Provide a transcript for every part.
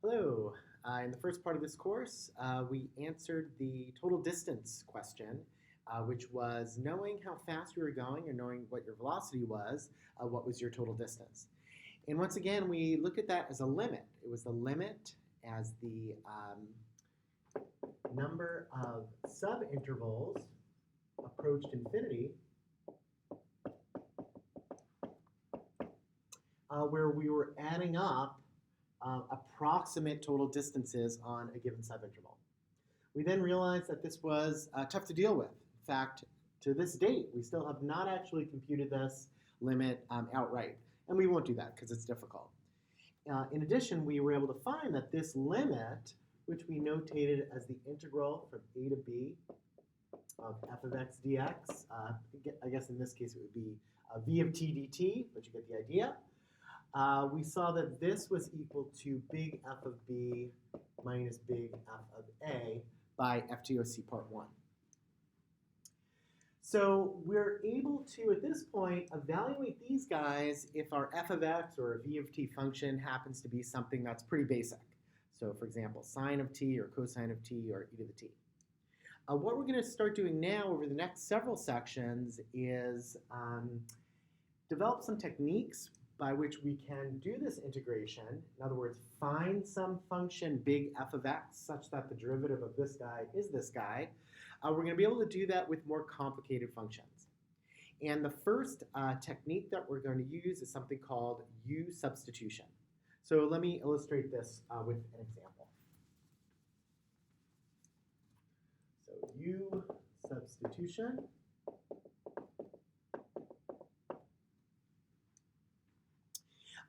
Hello. In the first part of this course, we answered the total distance question, which was knowing how fast you were going or knowing what your velocity was, what was your total distance. And once again, we looked at that as a limit. It was the limit as the number of subintervals approached infinity, where we were adding up approximate total distances on a given subinterval. We then realized that this was tough to deal with. In fact, to this date, we still have not actually computed this limit outright. And we won't do that because it's difficult. In addition, we were able to find that this limit, which we notated as the integral from a to b of f of x dx, I guess in this case it would be v of t dt, but you get the idea. We saw that this was equal to big F of B minus big F of A by FTOC part 1. So we're able to, at this point, evaluate these guys if our f of x or a v of t function happens to be something that's pretty basic. So for example, sine of t or cosine of t or e to the t. What we're going to start doing now over the next several sections is develop some techniques by which we can do this integration. In other words, find some function big f of x such that the derivative of this guy is this guy. We're going to be able to do that with more complicated functions. And the first technique that we're going to use is something called U substitution. So let me illustrate this with an example. So U substitution.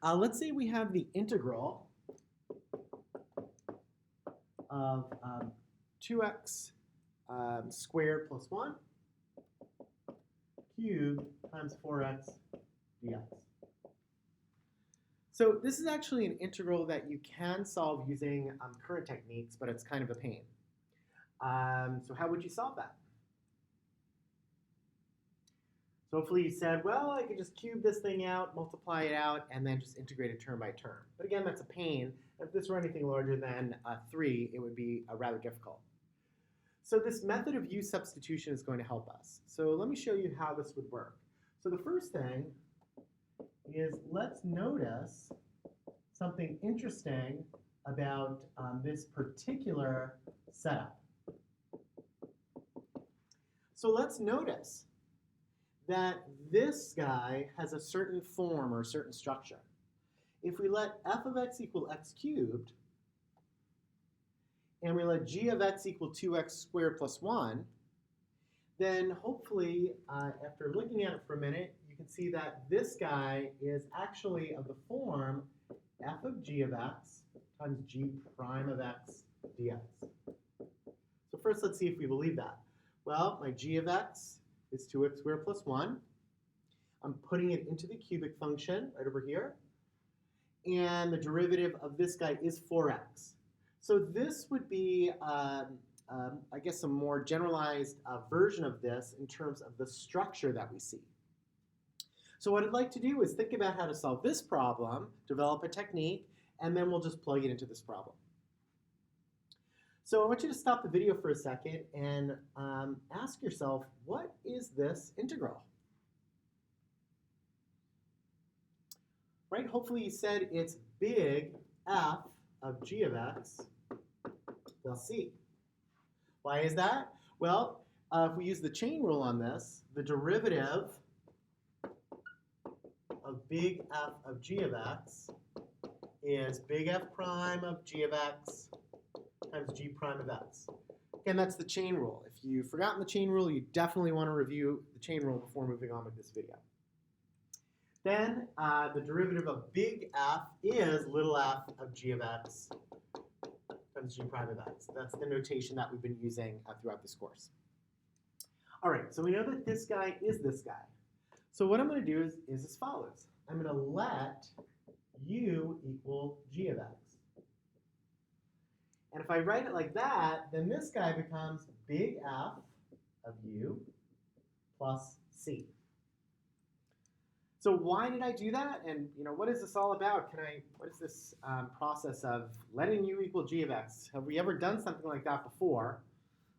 Let's say we have the integral of 2x squared plus 1 cubed times 4x dx. So this is actually an integral that you can solve using current techniques, but it's kind of a pain. So how would you solve that? So hopefully you said, well, I could just cube this thing out, multiply it out, and then just integrate it term by term. But again, that's a pain. If this were anything larger than 3, it would be rather difficult. So this method of U substitution is going to help us. So let me show you how this would work. So the first thing is let's notice something interesting about this particular setup. So let's notice that this guy has a certain form or a certain structure. If we let f of x equal x cubed, and we let g of x equal 2x squared plus 1, then hopefully, after looking at it for a minute, you can see that this guy is actually of the form f of g of x times g prime of x dx. So first, let's see if we believe that. Well, my g of x is 2x squared plus 1. I'm putting it into the cubic function right over here. And the derivative of this guy is 4x. So this would be, I guess, a more generalized version of this in terms of the structure that we see. So what I'd like to do is think about how to solve this problem, develop a technique, and then we'll just plug it into this problem. So I want you to stop the video for a second and ask yourself, what is this integral? Right? Hopefully you said it's big F of g of x plus c. Why is that? Well, if we use the chain rule on this, the derivative of big F of g of x is big F prime of g of x times g prime of x. Again, that's the chain rule. If you've forgotten the chain rule, you definitely want to review the chain rule before moving on with this video. Then the derivative of big F is little f of g of x times g prime of x. That's the notation that we've been using throughout this course. All right, so we know that this guy is this guy. So what I'm going to do is as follows. I'm going to let u equal g of x. And if I write it like that, then this guy becomes big F of u plus c. So why did I do that? And what is this all about? What is this process of letting u equal g of x? Have we ever done something like that before?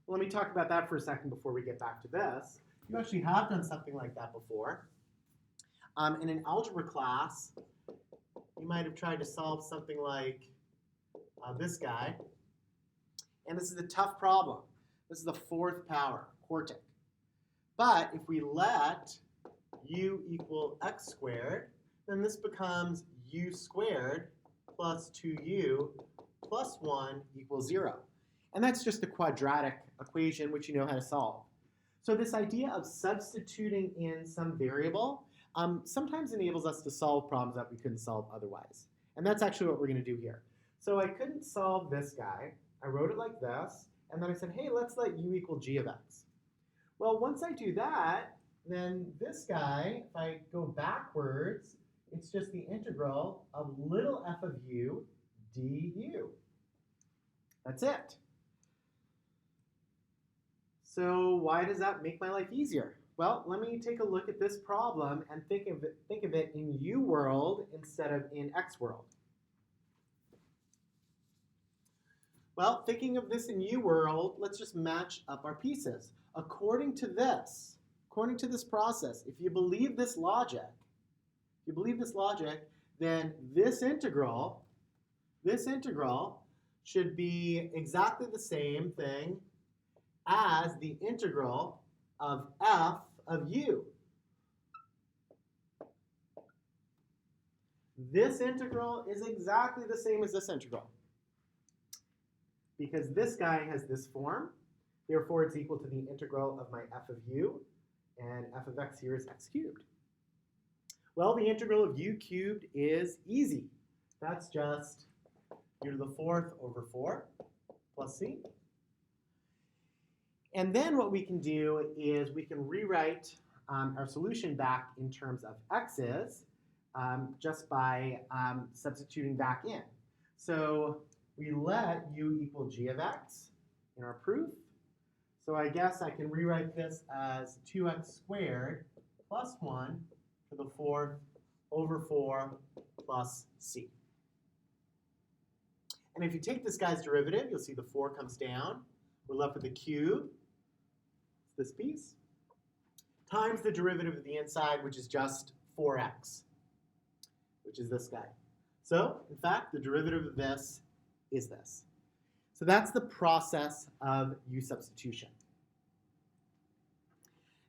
Well, let me talk about that for a second before we get back to this. You actually have done something like that before. In an algebra class, you might have tried to solve something like this guy. And this is a tough problem. This is the fourth power, quartic. But if we let u equal x squared, then this becomes u squared plus 2u plus 1 equals 0. And that's just a quadratic equation which you know how to solve. So this idea of substituting in some variable sometimes enables us to solve problems that we couldn't solve otherwise. And that's actually what we're going to do here. So I couldn't solve this guy. I wrote it like this, and then I said, hey, let's let u equal g of x. Well, once I do that, then this guy, if I go backwards, it's just the integral of little f of u du. That's it. So why does that make my life easier? Well, let me take a look at this problem and think of it in u world instead of in x world. Well, thinking of this in u world, let's just match up our pieces. According to this process, if you believe this logic, then this integral should be exactly the same thing as the integral of f of u. This integral is exactly the same as this integral, because this guy has this form. Therefore, it's equal to the integral of my f of u, and f of x here is x cubed. Well, the integral of u cubed is easy. That's just u to the fourth over 4 plus c. And then what we can do is we can rewrite our solution back in terms of x's just by substituting back in. So we let u equal g of x in our proof. So I guess I can rewrite this as 2x squared plus 1 to the fourth over 4 plus c. And if you take this guy's derivative, you'll see the 4 comes down. We're left with a cube, this piece, times the derivative of the inside, which is just 4x, which is this guy. So, in fact, the derivative of this is this. So that's the process of u substitution.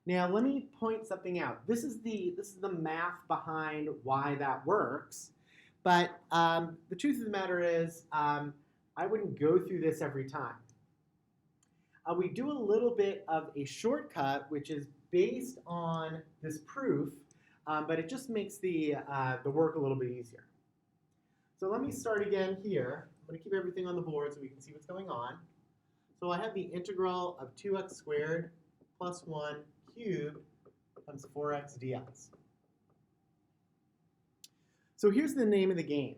Now let me point something out. This is the math behind why that works, but the truth of the matter is I wouldn't go through this every time. We do a little bit of a shortcut, which is based on this proof, but it just makes the work a little bit easier. So let me start again here. I'm going to keep everything on the board so we can see what's going on. So I have the integral of 2x squared plus 1 cubed times 4x dx. So here's the name of the game.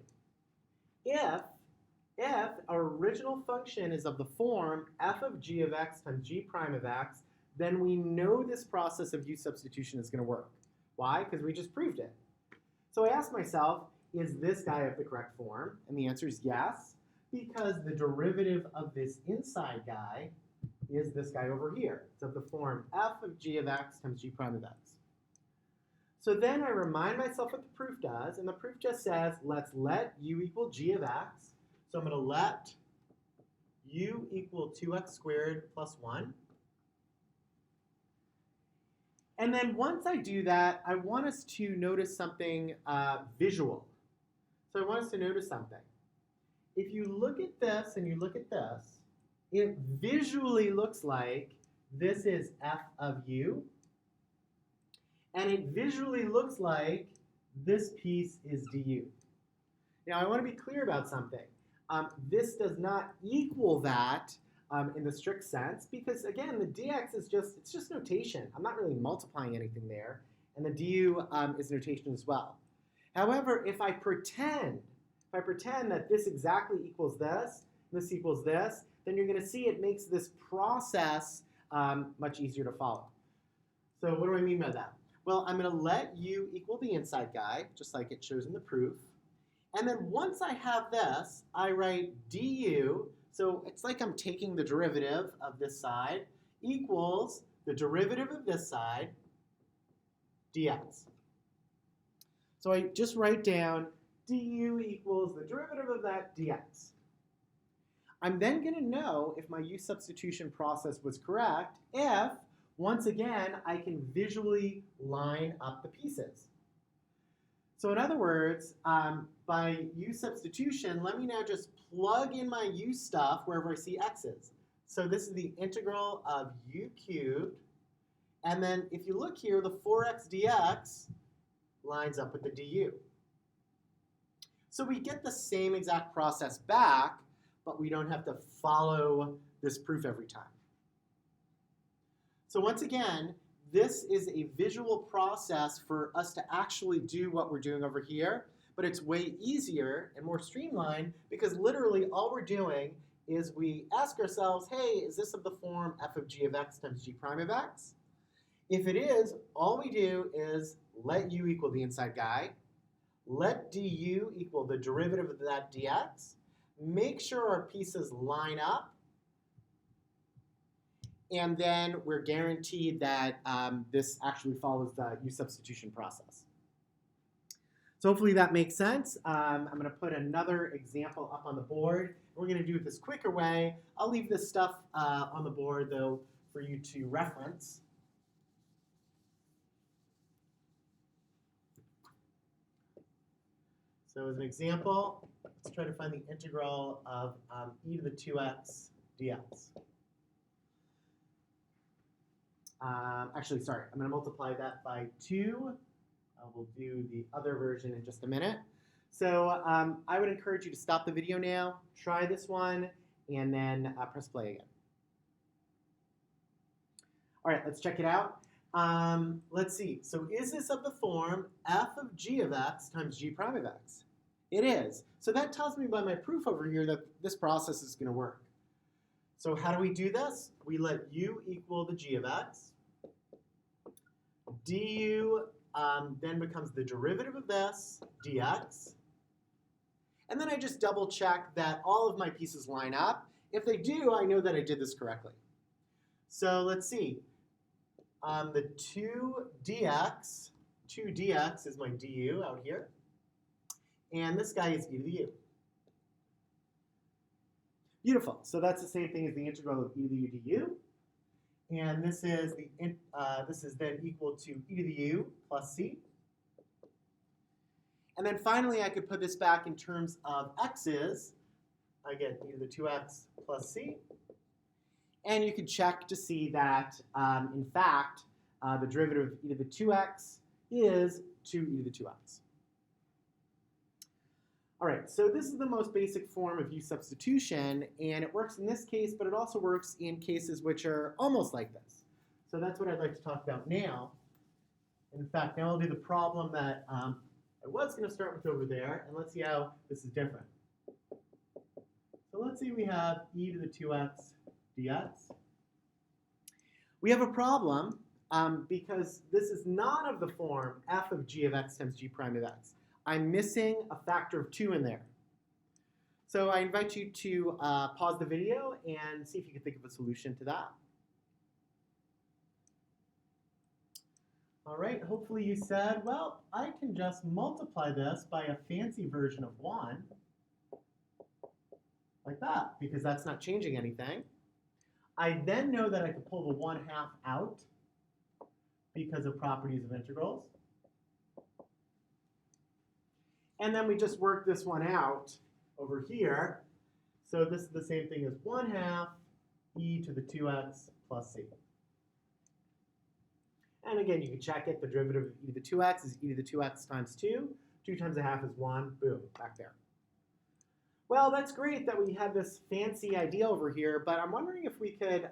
If our original function is of the form f of g of x times g prime of x, then we know this process of u substitution is going to work. Why? Because we just proved it. So I asked myself, is this guy of the correct form? And the answer is yes, because the derivative of this inside guy is this guy over here. It's of the form f of g of x times g prime of x. So then I remind myself what the proof does, and the proof just says, let's let u equal g of x. So I'm going to let u equal 2x squared plus 1. And then once I do that, I want us to notice something visual. So I want us to notice something. If you look at this and you look at this, it visually looks like this is f of u. And it visually looks like this piece is du. Now I want to be clear about something. This does not equal that in the strict sense, because again, the dx is just notation. I'm not really multiplying anything there, and the du is notation as well. However, if I pretend that this exactly equals this equals this, then you're going to see it makes this process much easier to follow. So what do I mean by that? Well, I'm going to let u equal the inside guy, just like it shows in the proof. And then once I have this, I write du. So it's like I'm taking the derivative of this side equals the derivative of this side dx. So I just write down du equals the derivative of that dx. I'm then going to know if my u substitution process was correct if, once again, I can visually line up the pieces. So in other words, by u substitution, let me now just plug in my u stuff wherever I see x's. So this is the integral of u cubed. And then if you look here, the 4x dx lines up with the du. So we get the same exact process back, but we don't have to follow this proof every time. So once again, this is a visual process for us to actually do what we're doing over here, but it's way easier and more streamlined because literally all we're doing is we ask ourselves, hey, is this of the form f of g of x times g prime of x? If it is, all we do is let u equal the inside guy, let du equal the derivative of that dx, make sure our pieces line up, and then we're guaranteed that this actually follows the u substitution process. So hopefully that makes sense. I'm going to put another example up on the board. We're going to do it this quicker way. I'll leave this stuff on the board, though, for you to reference. So as an example, let's try to find the integral of e to the 2x dx. Actually, sorry, I'm going to multiply that by 2. We'll do the other version in just a minute. So I would encourage you to stop the video now, try this one, and then press play again. All right, let's check it out. Let's see. So is this of the form f of g of x times g prime of x? It is. So that tells me by my proof over here that this process is going to work. So how do we do this? We let u equal the g of x. Du then becomes the derivative of this, dx. And then I just double check that all of my pieces line up. If they do, I know that I did this correctly. So let's see. The 2dx is my du out here. And this guy is e to the u. Beautiful. So that's the same thing as the integral of e to the u du. And this is then equal to e to the u plus c. And then finally, I could put this back in terms of x's. I get e to the 2x plus c. And you can check to see that, in fact, the derivative of e to the 2x is 2e to the 2x. All right, so this is the most basic form of u substitution, and it works in this case, but it also works in cases which are almost like this. So that's what I'd like to talk about now. In fact, now I'll do the problem that I was going to start with over there, and let's see how this is different. So let's say we have e to the 2x dx. We have a problem because this is not of the form f of g of x times g prime of x. I'm missing a factor of 2 in there. So I invite you to pause the video and see if you can think of a solution to that. All right, hopefully you said, well, I can just multiply this by a fancy version of 1, like that, because that's not changing anything. I then know that I could pull the 1/2 out because of properties of integrals. And then we just work this one out over here. So this is the same thing as 1/2 e to the 2x plus c. And again, you can check it. The derivative of e to the 2x is e to the 2x times 2. 2 times 1/2 is 1. Boom, back there. Well, that's great that we have this fancy idea over here, but I'm wondering if we could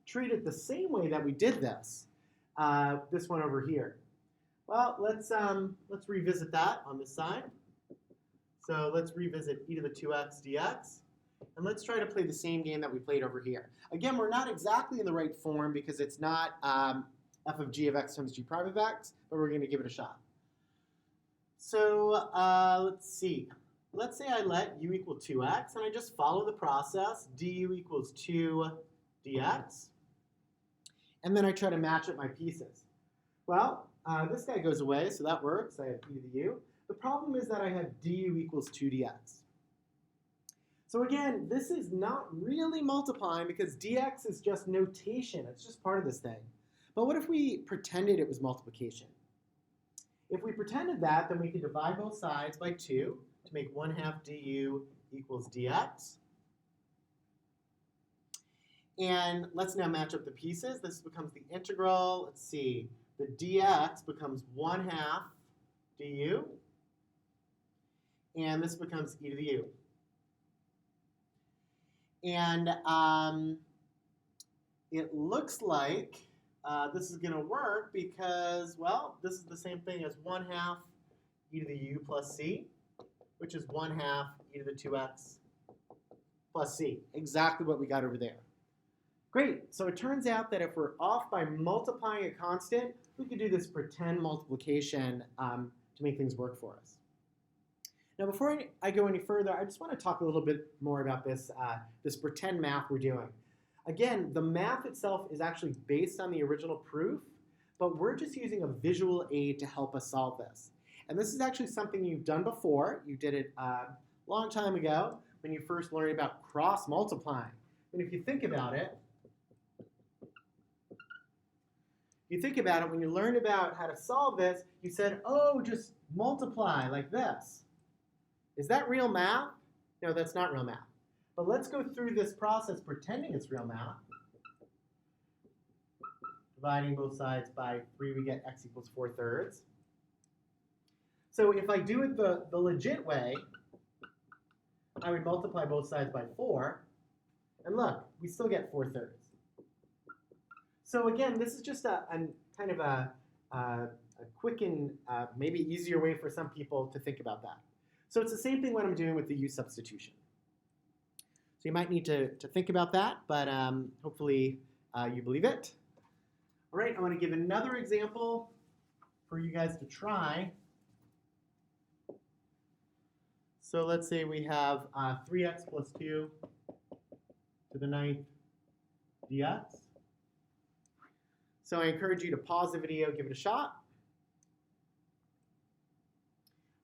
treat it the same way that we did this one over here. Well, let's revisit that on this side. So let's revisit e to the 2x dx. And let's try to play the same game that we played over here. Again, we're not exactly in the right form because it's not f of g of x times g prime of x, but we're going to give it a shot. So let's see. Let's say I let u equal 2x, and I just follow the process, du equals 2 dx, and then I try to match up my pieces. Well, this guy goes away, so that works. I have e to the u. The problem is that I have du equals 2 dx. So again, this is not really multiplying because dx is just notation. It's just part of this thing. But what if we pretended it was multiplication? If we pretended that, then we could divide both sides by 2 to make 1/2 du equals dx. And let's now match up the pieces. This becomes the integral. Let's see. The dx becomes 1/2 du. And this becomes e to the u. And it looks like this is going to work because, well, this is the same thing as 1/2 e to the u plus c, which is 1/2 e to the 2x plus c. Exactly what we got over there. Great. So it turns out that if we're off by multiplying a constant, we could do this pretend multiplication to make things work for us. Now, before I go any further, I just want to talk a little bit more about this, this pretend math we're doing. Again, the math itself is actually based on the original proof, but we're just using a visual aid to help us solve this. And this is actually something you've done before. You did it a long time ago when you first learned about cross-multiplying. And if you think about it, when you learned about how to solve this, you said, oh, just multiply like this. Is that real math? No, that's not real math. But let's go through this process pretending it's real math. Dividing both sides by 3, we get x equals 4/3. So if I do it the legit way, I would multiply both sides by 4. And look, we still get 4/3. So again, this is just a kind of a quick and maybe easier way for some people to think about that. So it's the same thing when I'm doing with the u substitution. So you might need to think about that, but hopefully you believe it. All right, I want to give another example for you guys to try. So let's say we have 3x plus 2 to the 9th dx. So I encourage you to pause the video, give it a shot.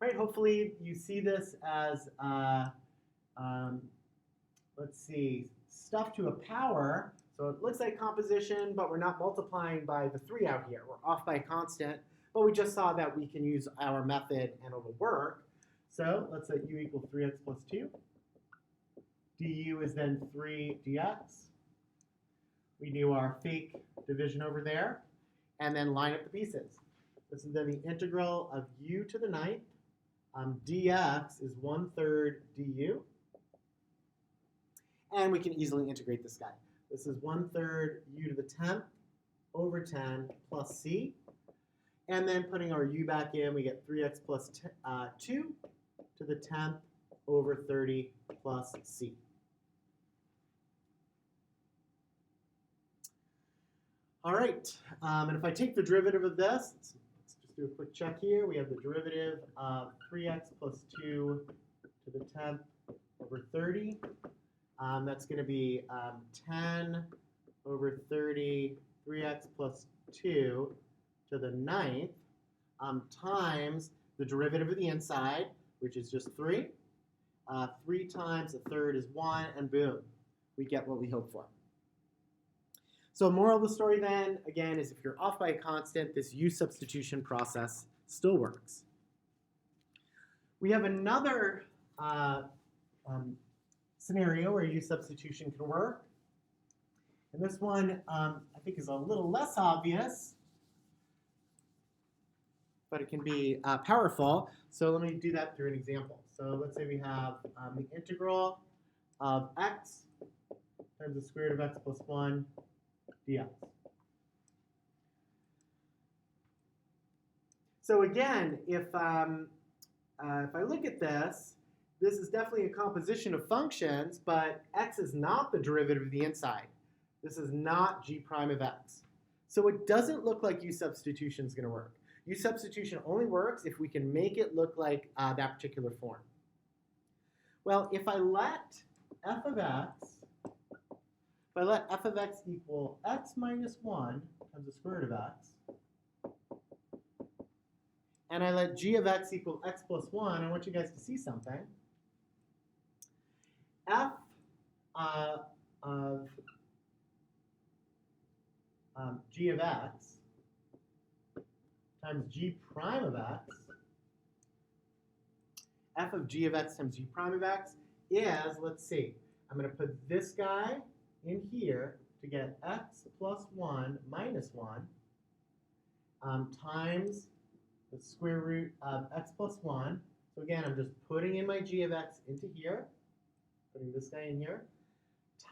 Right, hopefully you see this as, let's see, stuff to a power. So it looks like composition, but we're not multiplying by the 3 out here. We're off by a constant, but we just saw that we can use our method and it'll work. So let's say u equals 3x plus 2. du is then 3 dx. We do our fake division over there, and then line up the pieces. This is then the integral of u to the 9th. Dx is 1/3 du. And we can easily integrate this guy. This is 1/3 u to the 10th over 10 plus c. And then putting our u back in, we get 3x plus 2 to the 10th over 30 plus c. All right, and if I take the derivative of this, let's just do a quick check here. We have the derivative of 3x plus 2 to the 10th over 30. That's going to be 10 over 30, 3x plus 2 to the 9th, times the derivative of the inside, which is just 3. 3 times a third is 1, and boom, we get what we hope for. So moral of the story then, again, is if you're off by a constant, this u substitution process still works. We have another scenario where u substitution can work. And this one, I think, is a little less obvious, but it can be powerful. So let me do that through an example. So let's say we have the integral of x times the square root of x plus 1 dx. So again, if I look at this, this is definitely a composition of functions, but x is not the derivative of the inside. This is not g prime of x. So it doesn't look like U substitution is going to work. U substitution only works if we can make it look like that particular form. Well, if I let f of x equal x minus 1 times the square root of x, and I let g of x equal x plus 1, I want you guys to see something. F of g of x times g prime of x, f of g of x times g prime of x is, let's see, I'm going to put this guy in here to get x plus 1 minus 1 times the square root of x plus 1. So again, I'm just putting in my g of x into here, putting this guy in here,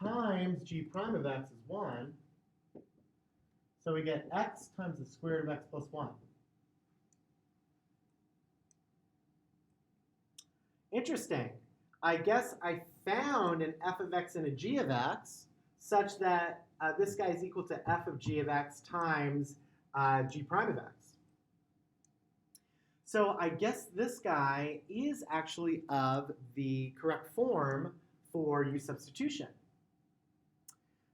times g prime of x is 1. So we get x times the square root of x plus 1. Interesting. I guess I found an f of x and a g of x such that this guy is equal to f of g of x times g prime of x. So I guess this guy is actually of the correct form for U substitution.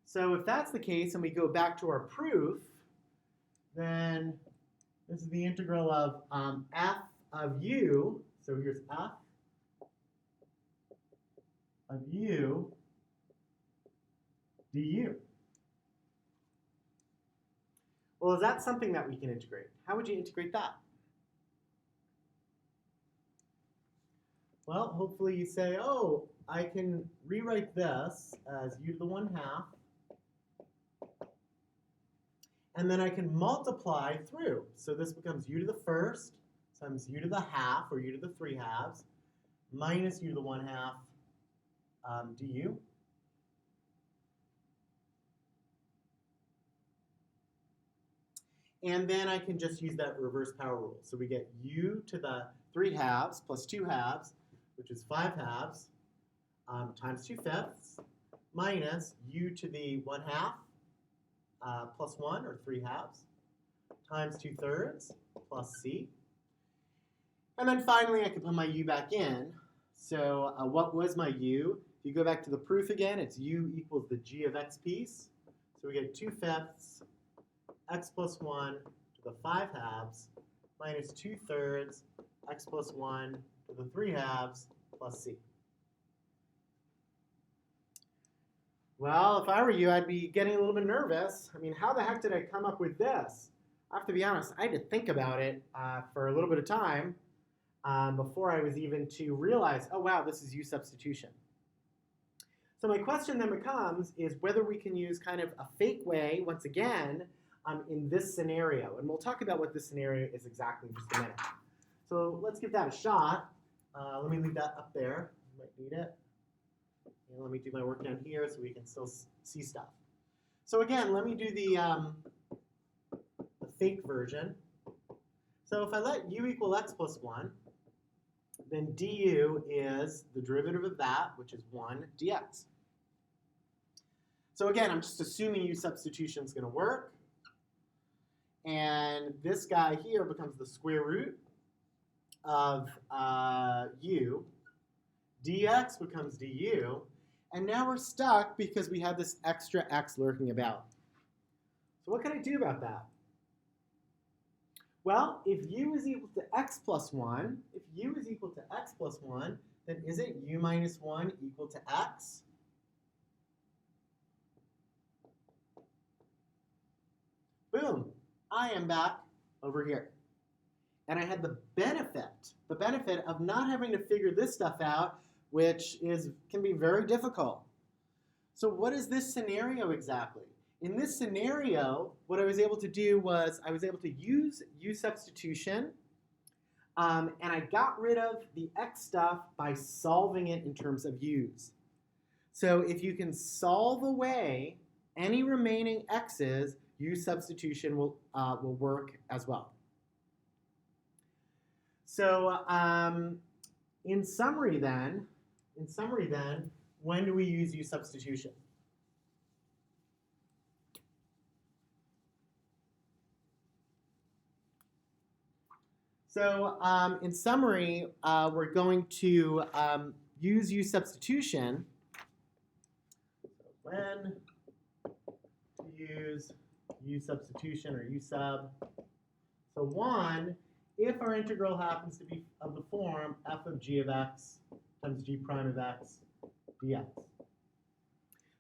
So if that's the case and we go back to our proof, then this is the integral of f of u. So here's f of u du. Well, is that something that we can integrate? How would you integrate that? Well, hopefully you say, oh, I can rewrite this as u to the 1/2, and then I can multiply through. So this becomes u to the 1st times u to the 1/2, or u to the 3/2, minus u to the 1/2 du. And then I can just use that reverse power rule. So we get u to the 3/2 plus 2/2, which is 5/2, times 2/5, minus u to the 1/2 plus 1, or 3/2, times 2/3 plus c. And then finally, I can put my u back in. So what was my u? If you go back to the proof again, it's u equals the g of x piece. So we get 2/5 x plus 1 to the 5/2 minus 2/3 x plus 1 to the 3/2 plus c. Well, if I were you, I'd be getting a little bit nervous. I mean, how the heck did I come up with this? I have to be honest, I had to think about it for a little bit of time before I was even to realize, oh wow, this is U substitution. So my question then becomes is whether we can use kind of a fake way, once again, in this scenario. And we'll talk about what this scenario is exactly in just a minute. So let's give that a shot. Let me leave that up there. You might need it. And let me do my work down here so we can still see stuff. So again, let me do the fake version. So if I let u equal x plus 1, then du is the derivative of that, which is 1 dx. So again, I'm just assuming U substitution is going to work. And this guy here becomes the square root of u. Dx becomes du. And now we're stuck because we have this extra x lurking about. So what can I do about that? Well, if u is equal to x plus 1, then isn't u minus 1 equal to x? Boom, I am back over here. And I had the benefit of not having to figure this stuff out, which can be very difficult. So what is this scenario exactly? In this scenario, what I was able to do was I was able to use U substitution, and I got rid of the x stuff by solving it in terms of u's. So if you can solve away any remaining x's, U substitution will work as well. So in summary then, when do we use U substitution? So in summary, we're going to use U substitution. So when to use U substitution or U sub. So one, if our integral happens to be of the form f of g of x times g prime of x dx.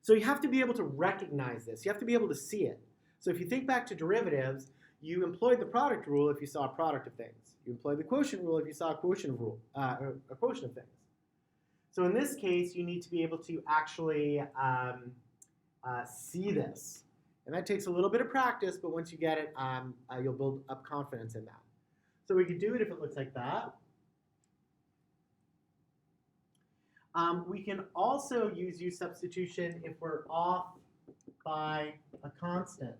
So you have to be able to recognize this. You have to be able to see it. So if you think back to derivatives, you employed the product rule if you saw a product of things. You employed the quotient rule if you saw a quotient of things. So in this case, you need to be able to actually see this. And that takes a little bit of practice, but once you get it, you'll build up confidence in that. So we could do it if it looks like that. We can also use U substitution if we're off by a constant.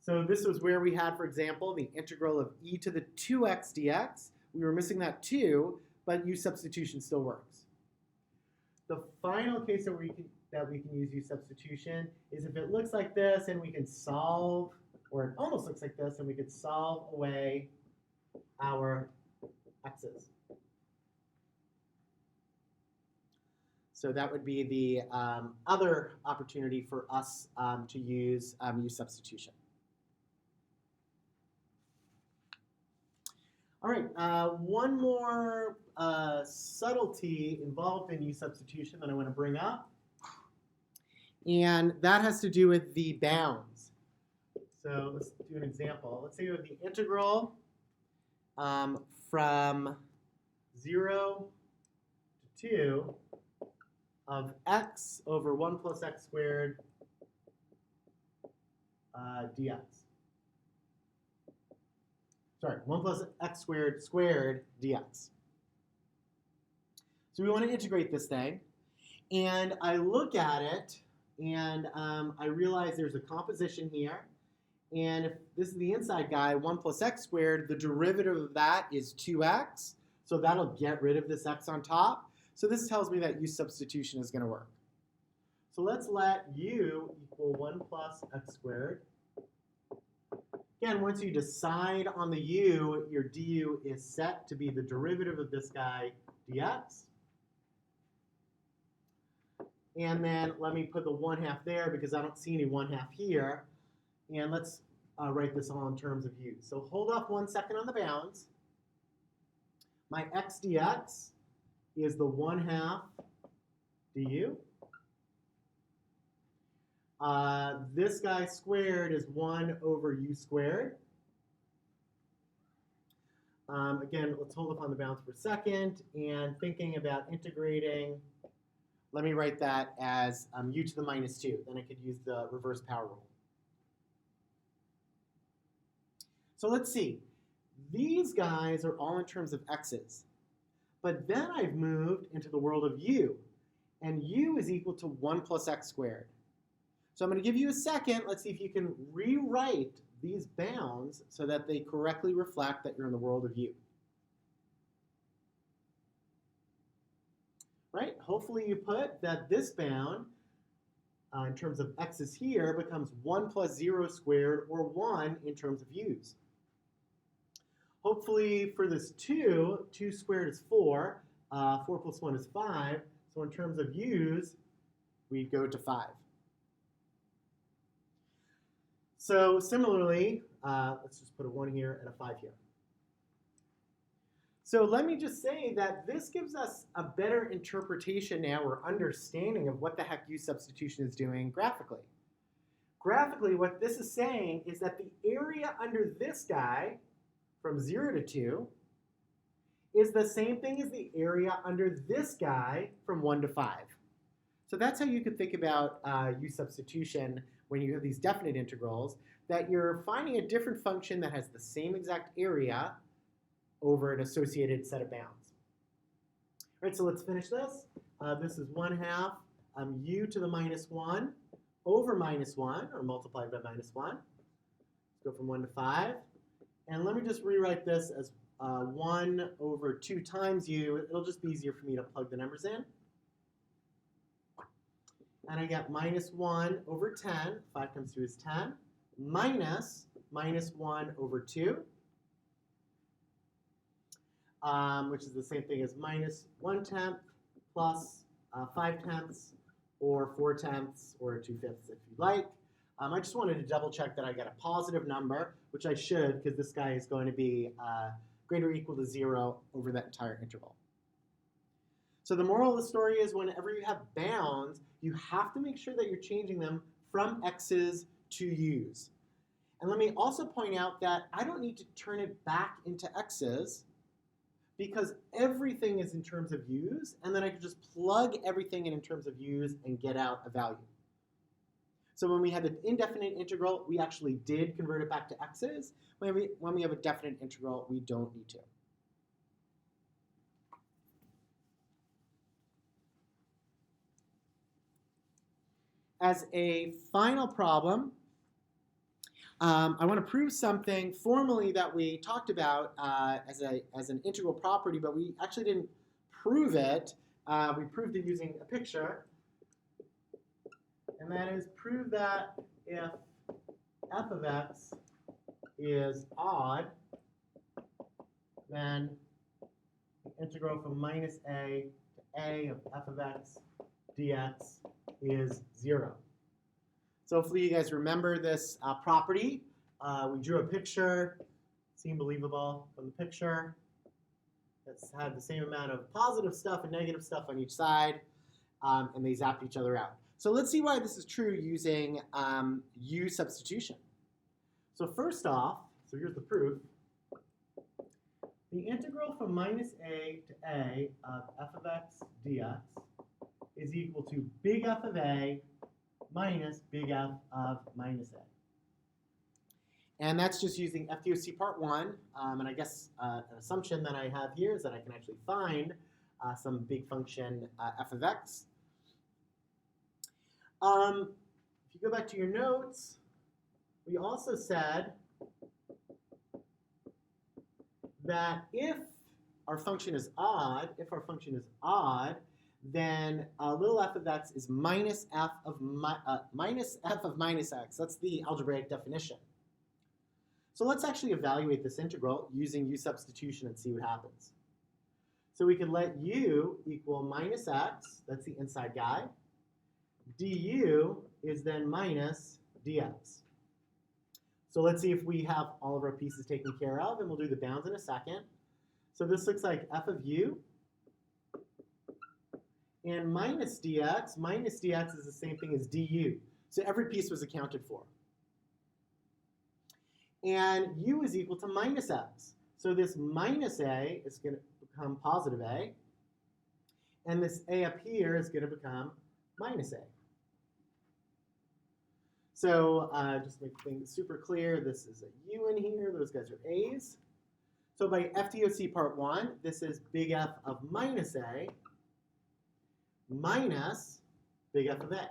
So this was where we had, for example, the integral of e to the 2x dx. We were missing that 2, but U substitution still works. The final case that we can use U substitution is if it looks like this and we can solve, or it almost looks like this, and we could solve away our x's. So that would be the other opportunity for us to use U substitution. All right, one more subtlety involved in U substitution that I want to bring up, and that has to do with the bounds. So let's do an example. Let's say we have the integral from 0 to 2 of x over 1 plus x squared dx. Sorry, 1 plus x squared dx. So we want to integrate this thing. And I look at it, and I realize there's a composition here. And if this is the inside guy, 1 plus x squared, the derivative of that is 2x. So that'll get rid of this x on top. So this tells me that U substitution is going to work. So let's let U equal 1 plus x squared. Again, once you decide on the U, your du is set to be the derivative of this guy dx. And then let me put the 1/2 there because I don't see any 1/2 here. And let's write this all in terms of U. So hold off 1 second on the bounds. My x dx is the 1/2 du. This guy squared is 1 over U squared. Again, let's hold up on the bounds for a second. And thinking about integrating, let me write that as U to the minus 2. Then I could use the reverse power rule. So let's see. These guys are all in terms of x's. But then I've moved into the world of U. And U is equal to 1 plus x squared. So I'm going to give you a second. Let's see if you can rewrite these bounds so that they correctly reflect that you're in the world of U. Right? Hopefully you put that this bound, in terms of x's here, becomes 1 plus 0 squared, or 1 in terms of u's. Hopefully for this 2 squared is 4. 4 plus 1 is 5. So in terms of u's, we go to 5. So similarly, let's just put a 1 here and a 5 here. So let me just say that this gives us a better interpretation now, or understanding of what the heck U substitution is doing graphically. Graphically, what this is saying is that the area under this guy from 0 to 2 is the same thing as the area under this guy from 1 to 5. So that's how you could think about U substitution when you have these definite integrals, that you're finding a different function that has the same exact area over an associated set of bounds. All right, so let's finish this. This is 1/2 U to the minus 1 over minus 1, or multiplied by minus 1. Let's go from 1 to 5. And let me just rewrite this as 1 over 2 times U. It'll just be easier for me to plug the numbers in. And I get minus 1 over 10. 5 times 2 is 10. Minus 1 over 2. which is the same thing as minus 1/10 plus 5/10, or 4/10, or 2/5 if you like. I just wanted to double check that I get a positive number, which I should, because this guy is going to be greater or equal to 0 over that entire interval. So the moral of the story is whenever you have bounds, you have to make sure that you're changing them from x's to u's. And let me also point out that I don't need to turn it back into x's because everything is in terms of u's, and then I can just plug everything in terms of u's and get out a value. So when we had the indefinite integral, we actually did convert it back to x's. When we have a definite integral, we don't need to. As a final problem, I want to prove something formally that we talked about as an integral property, but we actually didn't prove it. We proved it using a picture. And that is prove that if f of x is odd, then the integral from minus a to a of f of x dx is 0. So hopefully you guys remember this property. We drew a picture, seemed believable from the picture. It's had the same amount of positive stuff and negative stuff on each side, and they zapped each other out. So let's see why this is true using u substitution. So first off, so here's the proof. The integral from minus a to a of f of x dx is equal to big F of a minus big F of minus a. And that's just using FDOC part 1. And I guess an assumption that I have here is that I can actually find some big function f of x. If you go back to your notes, we also said that if our function is odd, then little f of x is minus f of minus x. That's the algebraic definition. So let's actually evaluate this integral using u substitution and see what happens. So we could let u equal minus x, that's the inside guy. Du is then minus dx. So let's see if we have all of our pieces taken care of, and we'll do the bounds in a second. So this looks like f of u and minus dx. Minus dx is the same thing as du. So every piece was accounted for. And u is equal to minus x. So this minus a is going to become positive a. And this a up here is going to become minus a. So just to make things super clear, this is a u in here. Those guys are a's. So by FDOC part 1, this is big F of minus a minus big F of a.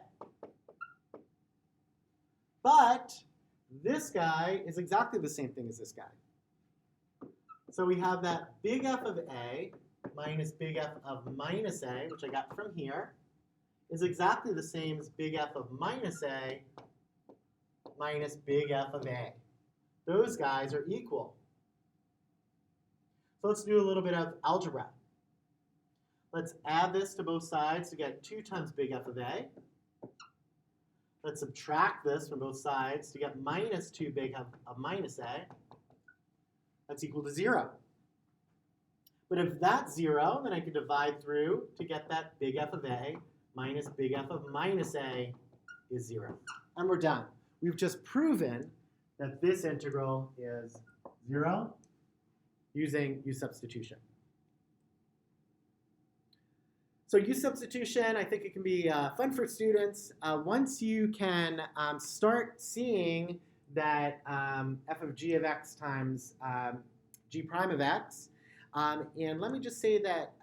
But this guy is exactly the same thing as this guy. So we have that big F of a minus big F of minus a, which I got from here, is exactly the same as big F of minus a minus big F of a. Those guys are equal. So let's do a little bit of algebra. Let's add this to both sides to get 2 times big F of a. Let's subtract this from both sides to get minus 2 big F of minus a. That's equal to 0. But if that's 0, then I can divide through to get that big F of a minus big F of minus a is 0. And we're done. We've just proven that this integral is 0 using u substitution. So u substitution, I think it can be fun for students. Once you can start seeing that f of g of x times g prime of x, and let me just say that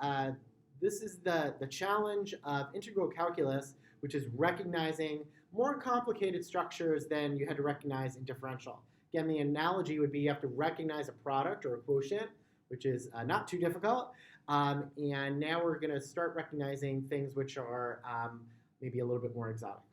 this is the challenge of integral calculus, which is recognizing more complicated structures than you had to recognize in differential. Again, the analogy would be you have to recognize a product or a quotient, which is not too difficult. And now we're going to start recognizing things which are maybe a little bit more exotic.